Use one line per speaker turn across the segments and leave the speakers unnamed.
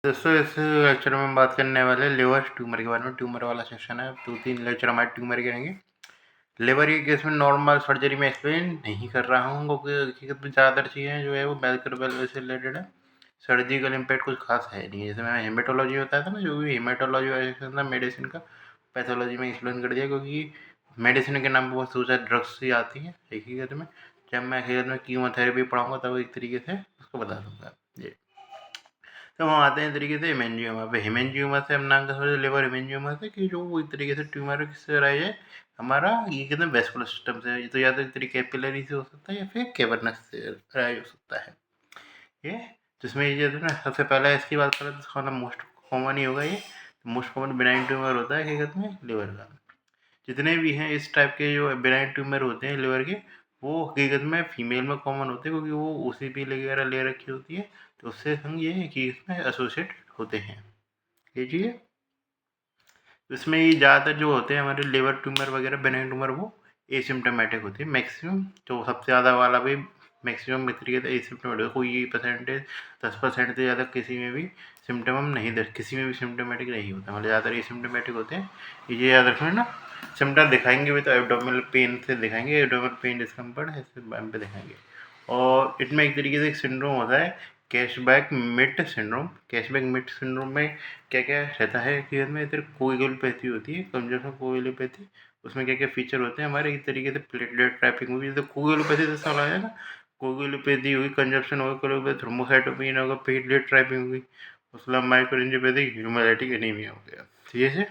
दोस्तों इस लेक्चर में हम बात करने वाले लिवर ट्यूमर के बारे में। ट्यूमर वाला सेक्शन है, 2-3 लेक्चर हमारे ट्यूमर के रहेंगे। लिवर के केस में नॉर्मल सर्जरी में एक्सप्लेन नहीं कर रहा हूँ क्योंकि हकीकत में ज़्यादातर चीज़ें जो है वो मेडिकल वेलफेयर से रिलेटेड है। सर्जिकल इम्पैक्ट कुछ खास है नहीं। जैसे मैं हेमेटोलॉजी बताया था ना, जो भी हेमेटोलॉजी वाला सेक्शन था मेडिसिन का, पैथोलॉजी में एक्सप्लेन कर दिया क्योंकि मेडिसिन के नाम पर बहुत सोचा ड्रग्स ही आती हैं हकीकत में। जब मैं हकीकत में कीमोथेरेपी पढ़ाऊँगा तब एक तरीके से उसको बता दूँगा। जी, तो हम आते हैं तरीके से हेमेंजियोमा पे। हेमेंजियोमा से हम नाम समझ लिवर हेमेंजियोमा से कि जो वो एक तरीके से ट्यूमर किससे राइज है, हमारा ये कहते हैं वेस्कुलर सिस्टम से। ये तो या तो एक तरीके कैपिलरी से हो सकता है या फिर कैवर्नस से राइज हो सकता है ये। जिसमें ये जो है ना, सबसे पहले इसकी बात करें तो इसका नाम मोस्ट कॉमन ही होगा। ये मोस्ट कॉमन बिनाइन ट्यूमर होता है हकीकत में लिवर का। जितने भी हैं इस टाइप के जो बिनाइन ट्यूमर होते हैं लिवर के, वो हकीकत में फीमेल में कॉमन होते हैं क्योंकि वो ओसीपी वगैरह ले रखी होती है। तो उससे हम ये है कि इसमें एसोसिएट होते हैं ये चीज़। इसमें ये ज़्यादातर जो होते हैं हमारे लिवर ट्यूमर वगैरह बेनाइन ट्यूमर, वो एसिम्टोमेटिक होती है मैक्सिमम। तो सबसे ज़्यादा वाला भी मैक्सिमम तरीके से एसिम्टोमेटिक, कोई परसेंटेज 10% से ज़्यादा किसी में भी सिम्टम नहीं दे, किसी में भी सिम्टोमेटिक नहीं होता, मतलब ज़्यादातर एसिम्टोमेटिक होते हैं। ये याद रखना ना, सिम्टम दिखाएंगे भी तो एब्डोमिनल पेन से दिखाएंगे, एब्डोमिनल पेन डिस्कम्फर्ट ऐसे पे दिखाएंगे। और इसमें एक तरीके से एक सिंड्रोम होता है कैशबैक मिट सिंड्रोम। कैशबैक मिट सिंड्रोम में क्या क्या रहता है कि इसमें इधर कोएगुलोपैथी होती है, कमजोर कोएगुलोपैथी। उसमें क्या क्या फीचर होते हैं हमारे, एक तरीके से प्लेटलेट ट्रैपिंग हुई, जैसे कोएगुलोपैथी से सवाल आया ना, कोएगुलोपैथी हुई, कंजप्शन होगा, कोएगुलोपैथी, थ्रोम्बोसाइटोपेनिया होगा, प्लेटलेट ट्रैपिंग हुई, उसके बाद माइक्रोएंजियोपैथी, ह्यूमैटिक एनीमिया हो गया। ठीक है,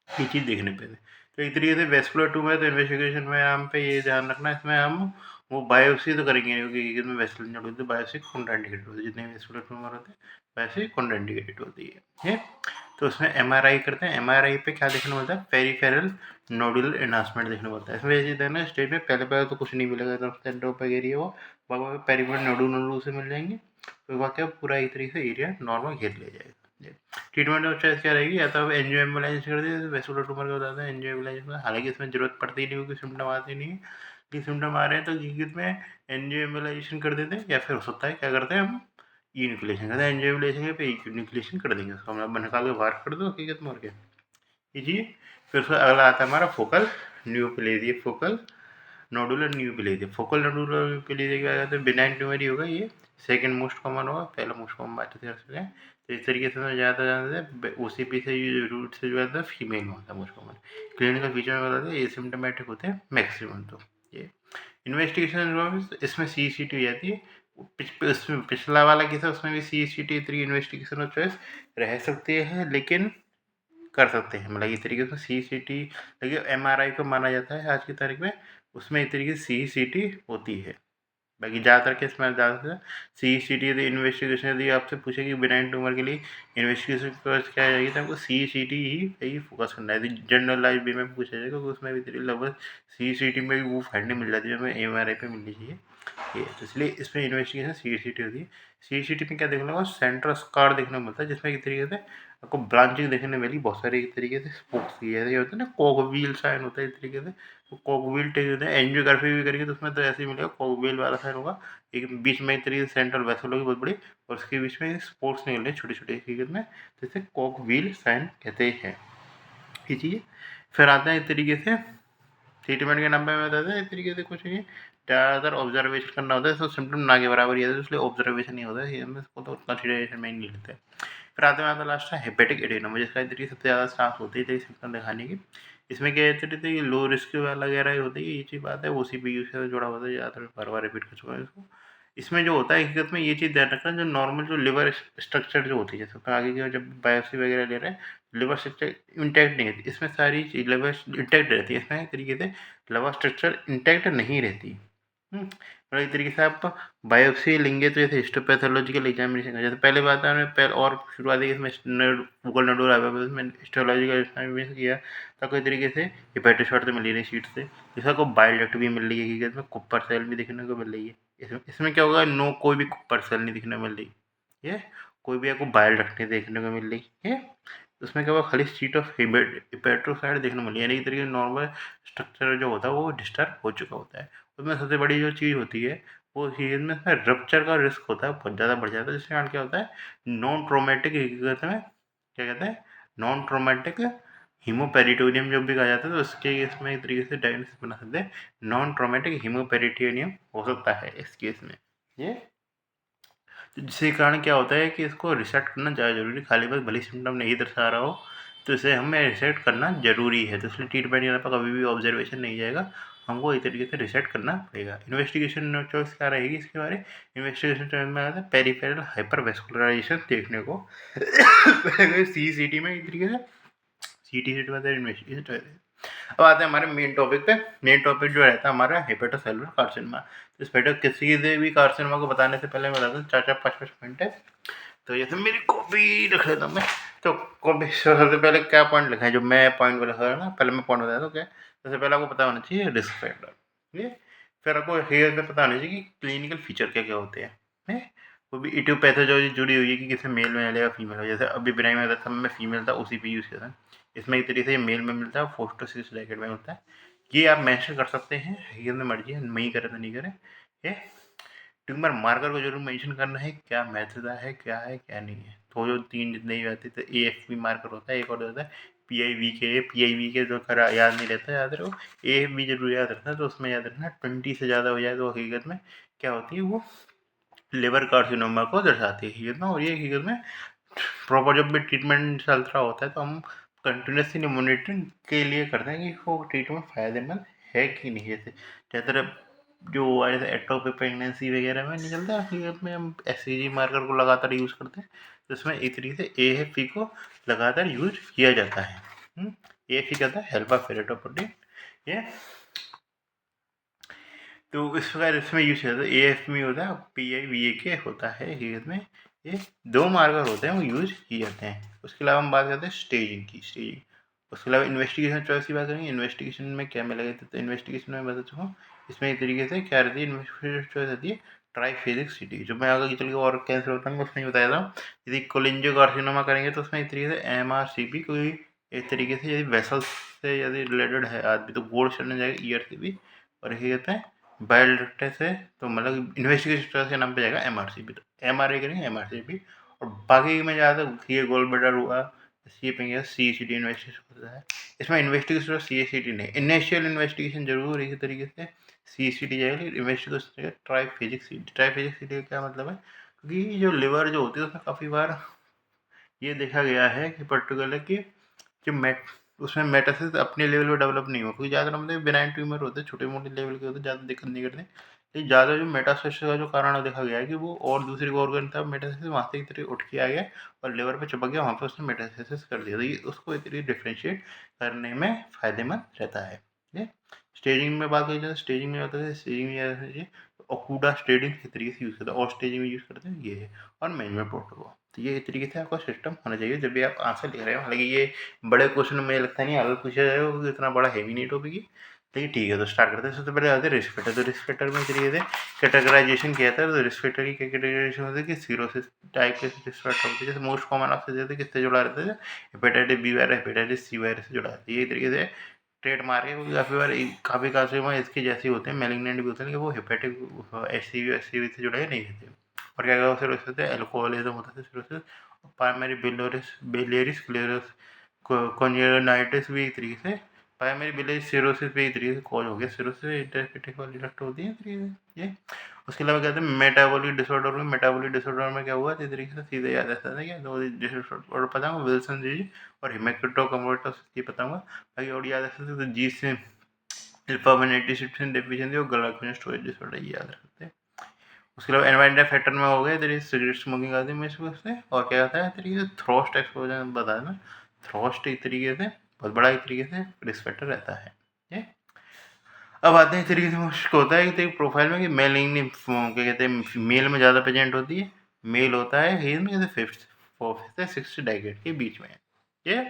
ये चीज़ देखने पे थे। तो एक तरीके से वेस्कुलर ट्यूमर है तो इन्वेस्टिगेशन में हम पे ये ध्यान रखना है, इसमें हम वो बायोप्सी तो करेंगे क्योंकि इसमें वेस्कुलर इंजरी होती है, बायोप्सी कॉन्ट्राइंडिकेटेड होती है। जितने वेस्कुलर ट्यूमर होते हैं बायोप्सी कॉन्ट्राइंडिकेटेड होती है, ठीक है। तो उसमें एमआरआई करते हैं। एमआरआई पे क्या देखने मिलता है, पेरिफेरल नोडुलर एनहांसमेंट देखने मिलता है। इसमें ये चीज़ है ना, स्टेज में पहले पहले तो कुछ नहीं मिलेगा, एकदम सेंटर ऑफ एरिया वो पेरिफेरल नोडुल से मिल जाएंगे। तो वहाँ क्या पूरा एक तरीके से एरिया नॉर्मल घेर लिया जाएगा। ट्रीटमेंट ऑफ चॉइस क्या रहेगी, या तो आप एंजियो एम्बुलाइजेशन कर दिए, वेस्कुलर ट्यूमर का बताते हैं एंजियो एम्बुलाइजेशन। हालांकि इसमें जरूरत पड़ती ही नहीं क्योंकि सिम्टम आते नहीं है, कि सिम्टम आ रहे हैं तो हकीकत में एंजियो एम्बुलाइजेशन कर देते हैं, या फिर हो सकता है क्या करते हैं हम यूनिकुलेशन करते हैं। एंजियो एम्बुलाइजेशन पे यूनिकुलेशन कर देंगे, उसको हम निकाल के बाहर कर दो हकीकत में, और क्या कीजिए। फिर उसका अगला आता है हमारा focal neoplasia. Focal nodular neoplasia, focal nodular neoplasia क्या कहते हैं, बिनाइन ट्यूमर ही होगा ये। सेकंड मोस्ट कॉमन होगा, पहला मोस्ट कॉमन बात कर सकते हैं। तो इस तरीके से ज़्यादा जानते हैं ओसीपी से रूट से जो है फीमेल में होता है मोस्ट कॉमन। क्लिनिकल फीचर में बताते हैं एसिम्टोमेटिक होते हैं मैक्सिमम। तो ये इन्वेस्टिगेशन इसमें CCT जाती है। इसमें पिछला वाला केस है उसमें भी CCT 3 इन्वेस्टिगेशन ऑफ चॉइस रह सकती है, लेकिन कर सकते हैं, मतलब इस तरीके से CCT। लेकिन MRI को माना जाता है आज की तारीख में, उसमें एक तरीके से CCT होती है। बाकी ज़्यादातर केस में ज़्यादातर CCT यदि इन्वेस्टिगेशन यदि आपसे पूछेगी बिनाइन ट्यूमर के लिए इन्वेस्टिगेशन क्या रहेगी, तो आपको CCT ही फोकस करना है। यदि जनरल लाइफ भी में पूछा जाएगा तो उसमें भी लगभग CCT में भी वो फाइंडिंग मिल जाती है जो हमें MRI पे मिलनी चाहिए ये। तो इसलिए इसमें इन्वेस्टिगेशन CCT होती है। CCT में क्या देखने को, सेंट्रल स्कार देखने को मिलता है, जिसमें एक तरीके से आपको ब्रांचिंग देखने मिली बहुत सारी एक तरीके से स्पोक्स की है, ये होता है ना कॉकव्हील साइन होता है एक तरीके से, तो कॉकव्हील टाइप होता है। एंजियोग्राफी भी करेंगे तो उसमें तो ऐसे ही मिलेगा, कॉकव्हील वाला साइन होगा। एक बीच में एक तरीके से सेंट्रल वेसल होगी बहुत बड़ी, और उसके बीच में स्पोर्ट्स निकल रहे छोटे छोटे हकीकत में, जैसे कॉकव्हील साइन कहते हैं ये चीज़। फिर आता है एक तरीके से ट्रीटमेंट के नाम पे मैं बताता है एक तरीके से कुछ नहीं, ज़्यादातर ऑब्जर्वेशन करना होता है। तो सिम्टम ना के बराबर ही है, इसलिए ऑब्जर्वेशन नहीं होता है, हम इसको तो कंसिडरेशन में ही नहीं लेते। फिर आते में आता लास्ट है हेपेटिक एडेनोमा, जिसका एक तरीके सबसे ज़्यादा चांस होती है सिम्टम दिखाने की। इसमें क्या कहते थे, लो रिस्क वगैरह होती है, ये चीज़ बात है, OCPU से जुड़ा होता है, ज़्यादातर बार बार रिपीट कर चुका है इसको। इसमें जो होता है हकीकत में ये चीज़ ध्यान रखना, जो नॉर्मल जो लिवर स्ट्रक्चर जो होती है, जैसे आगे की जब बायोप्सी वगैरह ले रहे हैं, लिवर स्ट्रक्चर इंटैक्ट नहीं होती, इसमें सारी चीज लिवर इंटैक्ट रहती है, इसमें एक तरीके से लिवर स्ट्रक्चर इंटैक्ट नहीं रहती। मतलब एक तरीके से आप बायोप्सी लेंगे तो जैसे हिस्टोपैथोलॉजिकल एग्जामिनेशन का, जैसे पहले बात है पहले और शुरुआती इसमें गूगल नडोर आया उसमें हिस्टोलॉजिकल एग्जामिनेशन किया, तो कोई तरीके से हेपेटोसाइट तो मिल ही रही शीट से, जिसका को बाइल डक्ट भी मिल रही है हकीकत में, कुपर सेल भी देखने को मिल रही है। इसमें क्या होगा, नो कोई भी कुपर सेल नहीं दिखने मिल रही है, कोई भी आपको बाइल डक्ट नहीं देखने को मिल रही है। उसमें क्या हुआ, खाली शीट ऑफ हेपेटोसाइट देखने को मिली, यानी एक तरीके से नॉर्मल स्ट्रक्चर जो होता है वो डिस्टर्ब हो चुका होता है। उसमें सबसे बड़ी जो चीज़ होती है वो हकीकत में इसमें रप्चर का रिस्क होता है, बहुत ज़्यादा बढ़ जाता है, जिसके कारण क्या होता है, नॉन ट्रॉमेटिक हकीकत में क्या कहते हैं, नॉन ट्रॉमेटिक हीमोपेरिटोनियम जो भी कहा जाता है, तो उसके इसमें एक तरीके से डायग्नोसिस बना सकते हैं, नॉन ट्रॉमेटिक हीमोपेरिटोनियम हो सकता है इस केस में ये। तो जिसके कारण क्या होता है कि इसको रिसेट करना ज़्यादा ज़रूरी है, खाली बस भले सिम्टम नहीं दर्शा रहा हो तो इसे हमें रिसेट करना ज़रूरी है। तो इसलिए ट्रीटमेंट यहाँ पर कभी भी ऑब्जर्वेशन नहीं जाएगा, हमको इस तरीके से रिसेट करना पड़ेगा। इन्वेस्टिगेशन चॉइस क्या रहेगी इसके बारे, इन्वेस्टिगेशन चॉइस में आता है पेरिफेरल हाइपरवेस्कुलराइजेशन देखने को CCT में एक तरीके से CT में इन्वेस्टिगेशन चॉइस। अब आते हैं हमारे मेन टॉपिक पे। मेन टॉपिक जो रहता है हमारा हेपेटोसेलुलर कार्सिनोमा। तो इस किसी से भी कार्सिनोमा को बताने से पहले मैं बता दूँ 4-4 5-5 पॉइंट है। तो जैसे मेरी कॉपी रख लेता हूँ मैं, तो कॉपी सबसे पहले क्या पॉइंट लिखा है, जो मैं पॉइंट लिखा है ना, पहले मैं पॉइंट बताता हूँ क्या। सबसे पहले आपको पता होना चाहिए रिस्क फैक्टर, ठीक है। फिर आपको हेयर में पता होना चाहिए कि क्लिनिकल फीचर क्या क्या होते हैं। वो भी इटियोपैथोलॉजी जुड़ी हुई है कि किसी मेल में मिलेगा फीमेल में। जैसे अभी ब्राइम में था, मैं फीमेल था, उसी पे यूज़ किया था। इसमें एक तरीके से ये मेल में मिलता है, 4 to 6 ब्रैकेट में होता है। ये आप मेंशन कर सकते हैं, ये में मर्जी है, नहीं करे तो नहीं करें। ये ट्यूमर मार्कर को जरूर मेंशन करना है, क्या महत्वता है, क्या है क्या नहीं है। तो जो 3 जितने ही आते तो AFP मार्कर होता है, एक और होता है PIV के जो करा याद नहीं रहता, याद रखो। AFB जरूर याद रखना, तो उसमें याद रखना 20 से ज़्यादा हो जाए तो हकीकत में क्या होती है, वो लिवर कार्सिनोमा को दर्शाती है हकीकत में। और ये हकीकत में प्रॉपर जब भी ट्रीटमेंट चल रहा होता है तो हम कंटिन्यूसली मॉनिटरिंग के लिए करते हैं कि वो ट्रीटमेंट फ़ायदेमंद है कि नहीं। जैसे ज़्यादातर जो एटोपिक प्रेगनेंसी वगैरह में निकलता है, हकीकत में हम SCG मार्कर को लगातार यूज़ करते हैं, तो इसमें एक तरीके से AFP को लगातार यूज किया जाता है। AFP कहता है हेल्पर फेरेटोप्रोटीन, ये तो इस प्रकार इसमें यूज किया जाता है। AFP होता है, PIVK होता है हकीकत में। ये 2 मार्कर होते हैं, वो यूज किए जाते हैं। उसके अलावा हम बात करते हैं स्टेजिंग की। उसके अलावा इन्वेस्टिगेशन चॉइस की बात करेंगे। इन्वेस्टिगेशन में क्या मिलेगा, तो इन्वेस्टिगेशन में बता चुका हूँ। इसमें एक तरीके से क्या रहती है, इन्वेस्टिगेशन चॉइस रहती है ट्राइफेजिक CT, जो मैं आगे चल के और कैंसर होता है उसमें बताया था। यदि कोलिंजियोकार्सिनोमा करेंगे तो उसमें एक तरीके से MRCP, कोई एक तरीके से यदि वेसल्स से यदि रिलेटेड है आदमी तो गोल्ड स्टैंडर्ड जाएगा ERCP। और ये कहते हैं बाइल डक्ट से, तो मतलब इन्वेस्टिगेशन के नाम पे जाएगा MRCP। तो MRA करेंगे MRCP। और बाकी में ज़्यादा ये गोल्ड बेटर हुआ, सी पे गया CCT इन्वेस्टिगेशन होता है। इसमें इन्वेस्टिगेशन CCT नहीं, इनिशियल इन्वेस्टिगेशन जरूर इसी तरीके से CCT जाएगा, investigation triphasic CT। Triphasic CT का क्या मतलब है, क्योंकि जो लिवर जो होती है उसमें काफ़ी बार ये देखा गया है कि पर्टिकुलर कि जो उसमें मेटासिस अपने लेवल पे डेवलप नहीं हुआ, क्योंकि ज़्यादा मतलब बिनाइन ट्यूमर होते हैं, छोटे मोटे लेवल के होते हैं, ज़्यादा दिक्कत नहीं करते। लेकिन ज़्यादा जो मेटासिस का जो कारण देखा गया है कि वो और दूसरी ऑर्गन था मेटासिस, वहाँ से एक तरह उठ के आ गया और लिवर पे चिपक गया, वहाँ पे उसने मेटासिस कर दिया। तो ये उसको एक तरीके डिफ्रेंशिएट करने में फ़ायदेमंद रहता है। ठीक। स्टेजिंग में बात करी जाए, स्टेजिंग में होता है, स्टेजिंग में ओकुडा स्टेजिंग के तरीके से यूज़ करते हैं, और स्टेजिंग में यूज़ करते हैं ये है, और मैनेजमेंट प्रोटोकॉल। तो ये एक तरीके से आपका सिस्टम होना चाहिए जब भी आप आंसर लिख रहे हो। हालांकि ये बड़े क्वेश्चन में लगता नहीं अगर पूछा जाएगा, क्योंकि इतना बड़ा हैवी नहीं टॉपिक ही। लेकिन ठीक है, तो स्टार्ट करते हैं। सबसे पहले आते हैं रिस्क फैक्टर। तो रिस्क फैक्टर में तरीके से कैटेगराइजेशन किया था। तो रिस्क फैक्टर की कैटेगराइजेशन होती है कि सीरोसिस टाइप के रिस्क फैक्टर होते हैं। जैसे मोस्ट कॉमन आपसे देते किससे जुड़ा रहता है, hepatitis B virus, hepatitis C virus से जुड़ा रहता है। ये तरीके से ट्रेड मार्क है, क्योंकि काफ़ी बार काफ़ी काफी इसके जैसे होते हैं, मैलिग्नेंट भी होते हैं, लेकिन वो हेपेटिक HCV से जुड़े नहीं रहते। और क्या क्या सिरोसिस होते हैं, एल्कोहलिज्म होता है सिरोसिस, प्राइमरी बिलियरी स्क्लेरोसिस, कॉन्जेनाइटिस भी एक तरीके से, प्राइमरी बिलियरी सिरोसिस भी एक तरीके से कॉज हो गया। सिरोसिस इंटरपेटिक वाली डक्ट होती है तरीके से ये। उसके अलावा कहते हैं मेटाबॉलिक डिसऑर्डर में। मेटाबॉलिक डिसऑर्डर में क्या हुआ, इस तरीके से सीधे याद आता था क्या, दो डिसऑर्डर पता होगा, विल्सन डिजीज और हेमेटोकम्बोटस, ये पता होगा। बाकी और याद रखते थे तो जी से अल्फा-1 डेफिशिएंसी और ग्लाइकोजन स्टोरेज डिसऑर्डर, ये याद रखते हैं। उसके अलावा एनवायरमेंटल फैक्टर में हो गए तरीके सिगरेट स्मोकिंग आदि में से। और क्या होता है तरीके से थ्रोस्ट एक्सपोजर बताया ना, थ्रोस्ट एक तरीके से बहुत बड़ा एक तरीके से रिस्क फैक्टर रहता है ये। अब आते हैं इस तरीके से मुश्किल होता है कि प्रोफाइल में कि मेल क्या कहते हैं, मेल में ज़्यादा प्रेजेंट होती है। मेल होता है हेज में जैसे 5th से 6th डेकेड के बीच में ये।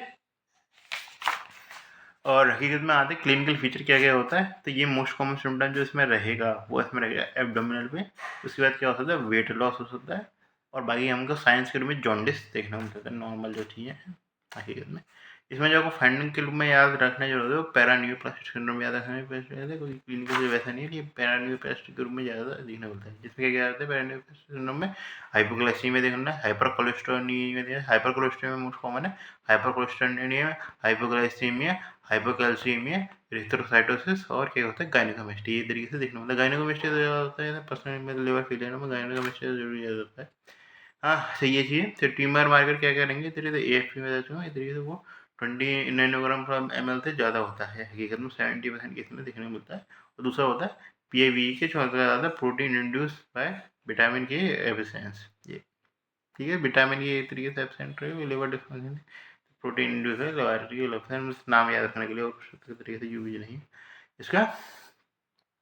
और हकीकत में आते क्लिनिकल फीचर क्या क्या होता है, तो ये मोस्ट कॉमन सिम्टम जो इसमें रहेगा वो इसमें रहेगा एब्डोमिनल पे। उसके बाद क्या हो सकता है, वेट लॉस हो सकता है। और बाकी हमको साइंस के रूप में जॉन्डिस देखने को मिलता है, नॉर्मल जो चीज़ें हैं हकीकत में। इसमें जो आपको फाइंडिंग के रूप में याद रखना जरूरी है वो पैरान्यूरोप्लास्टिक सिंड्रोम याद रखना है। कोई क्लिनिकल वैसा नहीं है, ये पैरान्यूरोप्लास्टिक के रूप में ज़्यादा देखना मिलता है, जिसमें क्या होता है पैरान्यूरोप्लास्टिक सिंड्रोम में हाइपोग्लाइसीमिया देखना है, हाइपर कोलेस्ट्रोलिया, हाइपर कोलेस्ट्रोलिया मोस्ट कॉमन है, हाइपर कोलेस्ट्रोलिया, हाइपोग्लाइसीमिया, हाइपोकैल्सीमिया, एरिथ्रोसाइटोसिस और क्या होता है गायनेकोमेस्टिया। ये तरीके से देखना मिलता है। गायनेकोमेस्टिया तो ज़्यादा होता है पर्सनली में लिवर फेलियर में गायनेकोमेस्टिया जरूरी ज़्यादा होता है। हाँ सही है चीज़। फिर ट्यूमर मार्कर क्या करेंगे तेरे तो AFP में देते हैं तरीके से वो 20 नैनोग्राम ml से ज़्यादा होता है, हकीकत में 70% केस में देखने को मिलता है। और दूसरा होता है PAVE के ज़्यादा प्रोटीन इंड्यूस बाय विटामिन के एफिशिएंस। ये ठीक है, विटामिन के एक तरीके से एब्सेंट रहे लिवर डिस्फंक्शन, प्रोटीन इंड्यूस है लेबोरेटरी नाम याद रखने के लिए और तरीके से यूज नहीं इसका।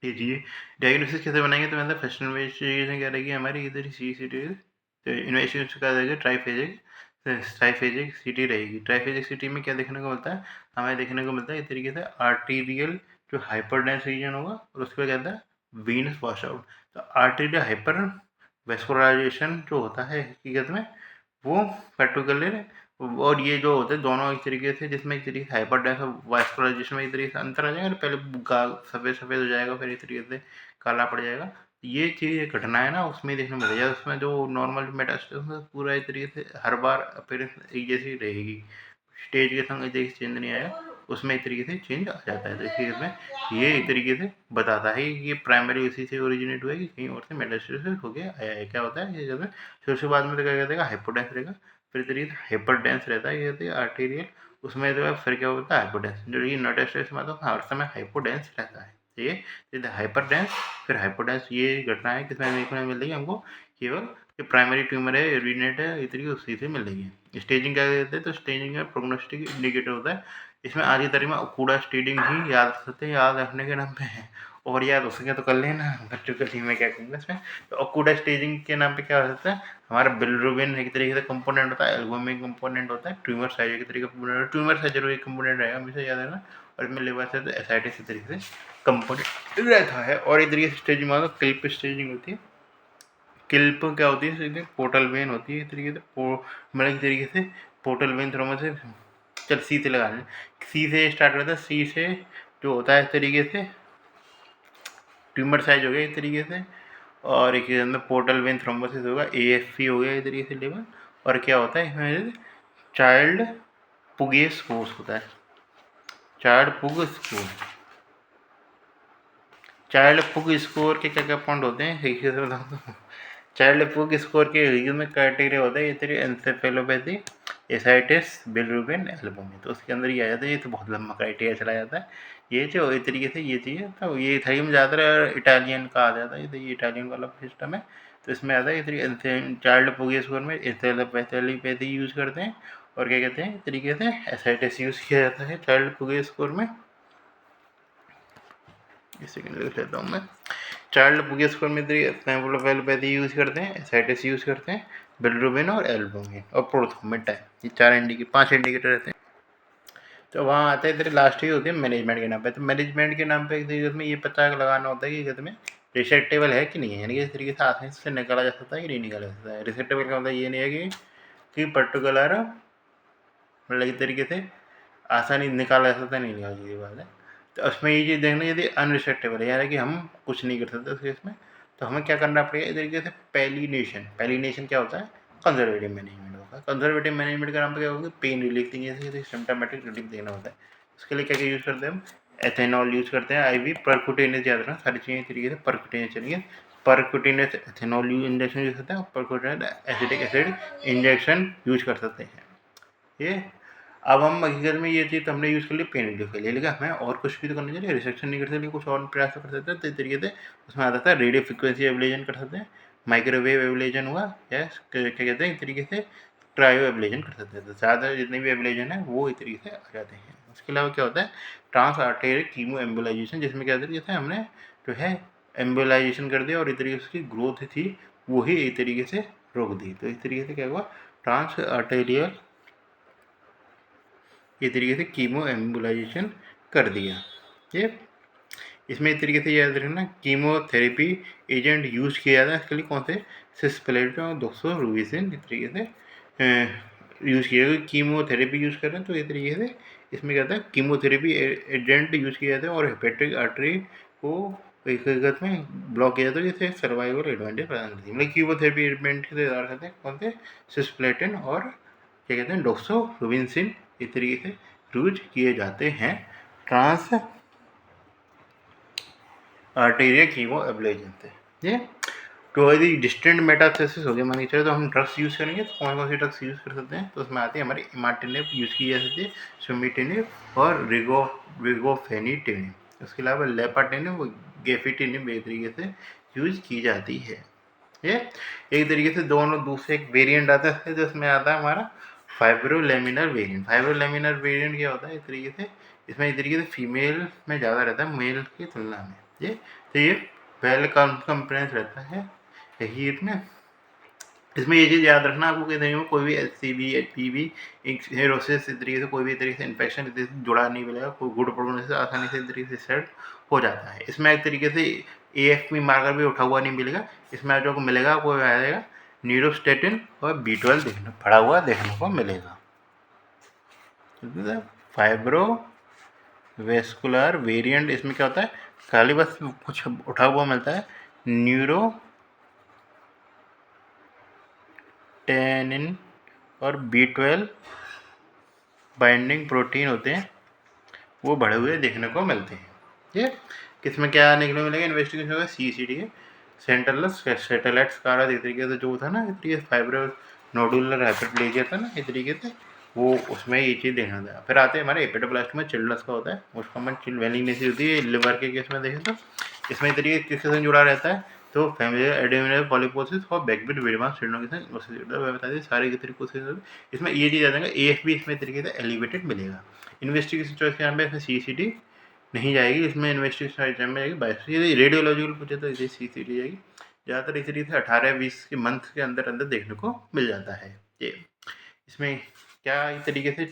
ये चीज़ डायग्नोसिस कैसे बनाएंगे तो मतलब फर्स्ट इन्वेस्टिगेशन क्या रहेगी हमारी इधर CCT, तो इन्वेस्टिगेशन क्या रहेगा ट्राइफेजिक सिटी रहेगी। ट्राइफेजिक सिटी में क्या देखने को मिलता है, हमें देखने को मिलता है इस तरीके से आर्टीरियल जो हाइपरडेंस रीजन होगा और उसके बाद कहता है वीनस वॉश आउट। तो आर्टीरियल हाइपर वेस्कुलराइजेशन जो होता है हकीकत में वो पर्टिकुलर, और ये जो होते हैं दोनों एक तरीके से, जिसमें एक तरीके से हाइपरडेंस और वास्कुलराइजेशन में एक तरीके से अंतर आ जाएगा, पहले सफ़ेद सफ़ेद हो जाएगा फिर एक तरीके से काला पड़ जाएगा। ये चीज़ घटना है ना उसमें देखने में मिलेगा, उसमें जो नॉर्मल मेटास्टेसिस में पूरा एक तरीके से हर बार अपीयरेंस एक जैसी रहेगी, स्टेज के संग एक तरीके से चेंज नहीं आएगा, उसमें एक तरीके से चेंज आ जाता है। तो इस केस में ये एक तरीके से बताता है कि ये प्राइमरी उसी से ओरिजिनेट हुआ है कि कहीं और से मेटास्टेसिस होके आया है। क्या होता है ये जब फिर उसके बाद में तो क्या कहते हैं हाइपोटेंस रहेगा, फिर तरीके से हाइपरडेंस रहता है, ये कहते हैं आर्टीरियल, उसमें तो फिर क्या होता है हाइपोडेंस, जो ये नोटेस्टेस में तो हर समय हाइपोडेंस रहता है। ये हाइपरडेंस फिर हाइपोडेंस, ये घटना है किसमें देखने में मिल रही है हमको, केवल कि प्राइमरी ट्यूमर है यूरिनेट है इस तरीके उसी से मिल रही है। स्टेजिंग क्या कहते हैं तो स्टेजिंग में प्रोग्नोस्टिक इंडिकेटर होता है। इसमें आज की तारीख में अकूड़ा स्टेजिंग ही याद सकते हैं, याद रखने के नाम पे है, और याद हो सके तो कर लेना बच्चों के लिए। मैं क्या कहूँगा इसमें तो अकूड़ा स्टेजिंग के नाम पे क्या हो सकता है, हमारा बिलिरुबिन एक तरीके से कंपोनेंट होता है, एल्बुमिन कंपोनेंट होता है, ट्यूमर साइज एक तरीके का ट्यूमर साइज जरूर एक कंपोनेंट रहेगा हमेशा याद है ना, और इसमें लिवर से एसाइटिस इस तरीके से कंपोनेंट रहता है। और एक तरीके से स्टेजिंग में क्लिप स्टेजिंग होती है। क्लिप क्या होती है सीधे पोर्टल वेन होती है इस तरीके से मतलब एक तरीके से पोर्टल वेन थ्रोमा से, चल सी से लगा लें, सी से स्टार्ट करता है, सी से जो होता है इस तरीके से ट्यूमर साइज हो गया इस तरीके से, और एक अंदर पोर्टल वेन थ्रोम्बोसिस होगा, AFP हो गया इस तरीके से लेवल। और क्या होता है इसमें चाइल्ड पुगे स्कोर होता है, चाइल्ड पुग स्कोर, चाइल्ड पुग स्कोर के क्या क्या पॉइंट होते हैं एक से बताऊँ तो चाइल्ड पुग स्कोर के रीजन में क्राइटेरिया होता है ये तेरी एंसेफेलोपैथी, एसाइटिस, बिलिरुबिन, एल्बुमिन, तो उसके अंदर ही आ जाता है। ये तो बहुत लंबा क्राइटेरिया चला जाता है। ये जो इस तरीके से ये चीज़ तो ये थी में ज़्यादातर इटालियन का आ जाता है, तो ये इटालियन वाला सिस्टम है। तो इसमें आता है इस तरीके चाइल्ड पुग स्कोर में एंसेफेलोपैथी यूज़ करते हैं, और क्या कहते हैं इस तरीके से एसाइटिस यूज़ किया जाता है चाइल्ड पुग स्कोर में। एक सेकंड लिख लेता हूँ मैं। चाइल्ड पुगे स्कोर में एंसेफेलोपैथी यूज़ करते हैं, एसाइटिस यूज़ करते हैं, बिलिरुबिन और एल्बुमिन और प्रोथर्मिटाइन, ये 5 इंडिकेटर रहते हैं। तो वहाँ आता है तेरे लास्ट ही होती है मैनेजमेंट के नाम पे। तो मैनेजमेंट के नाम पे एक तरीके में ये पता लगाना होता है कि कहते में रिसेप्टेबल है कि नहीं है, यानी कि इस तरीके से आसानी से निकाला जा सकता है कि नहीं निकाला जा सकता है। रिसेप्टेबल का मतलब ये नहीं है कि पर्टिकुलर मतलब एक तरीके से आसानी निकाला जा सकता है, नहीं निकाला जा सकता है। तो उसमें ये चीज़ देखना यदि अनरिस्ट्रिक्टेबल है, यानी कि हम कुछ नहीं कर सकते उस केस में, तो हमें क्या करना पड़ेगा इस तरीके से पैलिनेशन क्या होता है, कंजर्वेटिव मैनेजमेंट होगा। कंजर्वेटिव मैनेजमेंट का नाम पे क्या होगा, पेन रिलीफ देंगे, जैसे सिम्टोमेटिक रिलीफ देना होता है। उसके लिए क्या क्या यूज़ करते हैं हम, एथेनॉल यूज़ करते हैं, IV परक्यूटेनियस, याद रखना सारी चीज़ें तरीके से परक्यूटेनियस चलिए, परक्यूटेनियस एथेनॉल इंजेक्शन यूज करते हैं, percutaneous acetic acid injection use कर सकते हैं। ये अब हम हकीकत में ये चीज़ तो हमने यूज़ कर ली पेन रिलीफ के लिए, लेकिन हमें और कुछ भी तो करना चाहिए, रिसेक्शन नहीं कर सकते, कुछ और प्रयास कर सकते हैं। तो इस तरीके से उसमें आता था रेडियो फ्रिक्वेंसी एब्लेशन कर सकते हैं, माइक्रोवेव एब्लेशन हुआ, या क्या कहते हैं इस तरीके से क्रायो एब्लेशन कर सकते हैं। तो ज़्यादा जितने भी एब्लेशन है वो इस तरीके से आ जाते हैं। उसके अलावा क्या होता है ट्रांस आर्टेरियल कीमो एम्बोलाइजेशन, जिसमें क्या होता है जैसे हमने जो है एम्बोलाइजेशन कर दिया और इस तरीके से उसकी ग्रोथ थी वो ही एक तरीके से रोक दी। तो इस तरीके से क्या हुआ ट्रांस आर्टेरियल ये तरीके से कीमो एम्बुलाइजेशन कर दिया। ये इसमें इस तरीके से याद रखना कीमोथेरेपी एजेंट यूज किया जाता है इसके लिए कौन से सिस्प्लेटिन और डॉक्सोरुबिसिन इस तरीके से यूज़ किया गया, कीमोथेरेपी यूज़ कर रहे हैं तो इस तरीके से इसमें क्या होता है, कीमोथेरेपी एजेंट यूज़ किया जाता है और हेपेटिक आर्टरी को हकीकत में ब्लॉक किया जाता है, जिससे सर्वाइवल एडवांटेज प्रदान करती है। मतलब कीमोथेरेपी एजेंट के तैयार करते हैं कौन से, सिस्प्लेटिन और क्या कहते हैं, डोक्सोरुबिन्सिन, इस तरीके से यूज किए जाते हैं ट्रांस आर्टेरियल कीमो एब्लेशन से। ये तो यदि डिस्टेंट मेटास्टेसिस हो गया मान के चलो, तो हम ड्रग्स यूज़ करेंगे तो कौन कौन सी ड्रग्स यूज़ कर सकते हैं, तो उसमें आती है हमारी इमाटिनिब यूज़ की जा सकती है, सुमिटिनिब और रिगोफेनिटिनिब। उसके अलावा लेपाटिनिब और गेफिटिनिब एक तरीके से यूज की जाती है। ये एक तरीके से दोनों दूसरे एक वेरिएंट आता है जिसमें आता है हमारा फाइब्रोलेमिनर वेरिएंट। फाइब्रोलेमिनर वेरिएंट क्या होता है, इस तरीके से इसमें इस तरीके से फीमेल में ज़्यादा रहता है मेल की तुलना में। ये तो ये वेल कंप्रेंस रहता है हीट में। इसमें ये चीज़ याद रखना आपको कि में कोई भी SCV HPV हेरोसिस इस तरीके से कोई भी तरीके से इन्फेक्शन जुड़ा नहीं मिलेगा, कोई गुड प्रोग्नोसिस आसानी से इस तरीके से सेट हो जाता है। इसमें एक तरीके से AFP मार्कर भी उठा हुआ नहीं मिलेगा, इसमें जो मिलेगा आपको आएगा न्यूरोस्टेटिन और B12 देखने पड़ा हुआ देखने को मिलेगा। फाइब्रो वेस्कुलर वेरिएंट इसमें क्या होता है, खाली बस कुछ उठा हुआ मिलता है, न्यूरोटेनिन और B12 बाइंडिंग प्रोटीन होते हैं, वो बढ़े हुए देखने को मिलते हैं। ये किसमें क्या देखने को मिलेगा, इन्वेस्टिगेशन होगा CCD है, सेंट्रल सैटेलाइट स्कारा इस तरीके से जो था ना, इस तरीके से फाइब्रो नोडुलर हाइपरप्लेजिया था ना, इस तरीके से वो उसमें ये चीज़ देखना था। फिर आते हैं हमारे हेपेटोब्लास्ट में चिल्ड्रस का होता है, उसका मन चिल्वेलिनेसी होती है लिवर के केस में देखें तो इसमें इस तरीके किसके साथ जुड़ा रहता है, तो फैमिली एडेनोइड पॉलीपोसिस और बैकबिट विडमा सिंड्रोम के साथ बता दें सारे के तरीकों से। इसमें ये चीज़ आ जाएगा AFP इसमें तरीके से एलिवेटेड मिलेगा। इन्वेस्टिगेशन चॉइस के नाम पे इसमें CCD नहीं जाएगी, इसमें इन्वेस्टिगेशन एग्जाम में जाएगी बायोप्सी। यदि रेडियोलॉजिकल पूछे तो इसे CCD जाएगी। ज़्यादातर इसी तरीके से 18-20 के मंथ के अंदर अंदर देखने को मिल जाता है। ये इसमें क्या इस तरीके से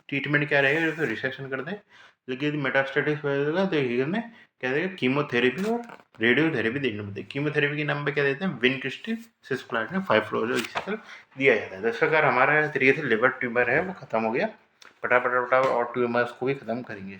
ट्रीटमेंट क्या रहेगा, तो रिसेक्शन कर दें, लेकिन यदि मेटास्टेटिक होगा तो में क्या देगा, कीमोथेरेपी और रेडियोथेरेपी देखने मिलती है। कीमोथेरेपी के नाम पे क्या देते हैं, विनक्रिस्टिन सिस्प्लाटिन 5-फ्लोरोइसिकल दिया जाता है। तो इस प्रकार हमारा तरीके से लिवर ट्यूमर है वो खत्म हो गया, फटाफट और ट्यूमर्स को भी खत्म करेंगे।